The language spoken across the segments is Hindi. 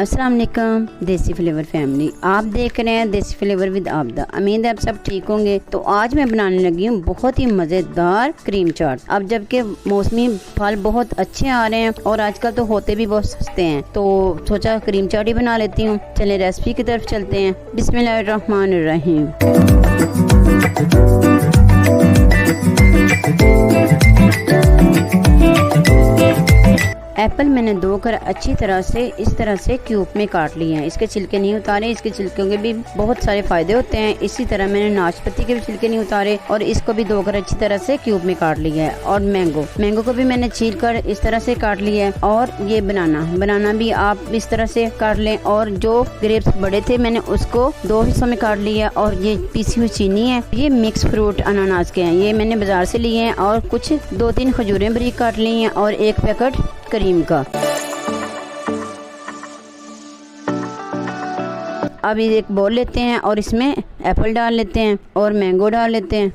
अस्सलाम वालेकुम देसी फ्लेवर फैमिली, आप देख रहे हैं देसी फ्लेवर विद आबदा। उम्मीद है आप सब ठीक होंगे। तो आज मैं बनाने लगी हूँ बहुत ही मज़ेदार क्रीम चाट। अब जबकि मौसमी फल बहुत अच्छे आ रहे हैं और आजकल तो होते भी बहुत सस्ते हैं, तो सोचा क्रीम चाट ही बना लेती हूँ। चले रेसिपी की तरफ चलते हैं। बिस्मिल्लाहिर्रहमानिर्रहीम। एप्पल मैंने धोकर अच्छी तरह से इस तरह से क्यूब में काट लिए हैं। इसके छिलके नहीं उतारे, इसके छिलकों के भी बहुत सारे फायदे होते हैं। इसी तरह मैंने नाशपाती के भी छिलके नहीं उतारे और इसको भी धोकर अच्छी तरह से क्यूब में काट लिया है। और मैंगो को भी मैंने छील कर इस तरह से काट लिया है। और ये बनाना भी आप इस तरह से काट लें। और जो ग्रेप्स बड़े थे मैंने उसको 2 हिस्सों में काट लिया। और ये पीसी हुई चीनी है, ये मिक्स फ्रूट अनानास के हैं, ये मैंने बाजार से लिए हैं। और कुछ 2-3 खजूरें बारीक काट ली हैं और 1 पैकेट क्रीम का। अब ये एक बोल लेते हैं और इसमें एप्पल डाल लेते हैं और मैंगो डाल लेते हैं।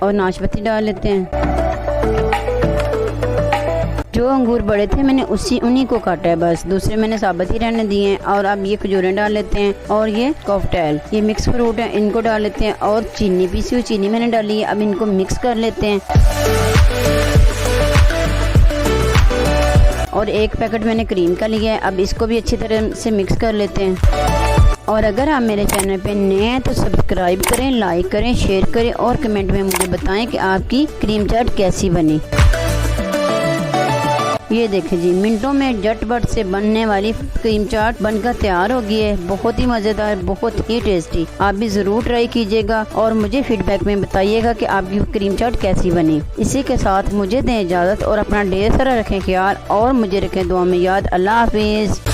और नाशपाती डाल लेते हैं। जो अंगूर बड़े थे मैंने उन्हीं को काटा है, बस दूसरे मैंने साबुत ही रहने दिए हैं। और अब ये खजूरें डाल लेते हैं और ये कॉकटेल, ये मिक्स फ्रूट है, इनको डाल लेते हैं। और चीनी, पीसी हुई चीनी मैंने डाली है। अब इनको मिक्स कर लेते हैं। और 1 पैकेट मैंने क्रीम का लिया है। अब इसको भी अच्छी तरह से मिक्स कर लेते हैं। और अगर आप मेरे चैनल पे नए हैं तो सब्सक्राइब करें, लाइक करें, शेयर करें और कमेंट में मुझे बताएं कि आपकी क्रीम चाट कैसी बनी। ये देखें जी, मिनटों में झटपट से बनने वाली क्रीम चाट बनकर तैयार हो गई है। बहुत ही मज़ेदार, बहुत ही टेस्टी। आप भी ज़रूर ट्राई कीजिएगा और मुझे फीडबैक में बताइएगा कि आपकी क्रीम चाट कैसी बनी। इसी के साथ मुझे दें इजाज़त और अपना ढेर सारा रखें ख्याल और मुझे रखें दुआ में याद। अल्लाह हाफिज़।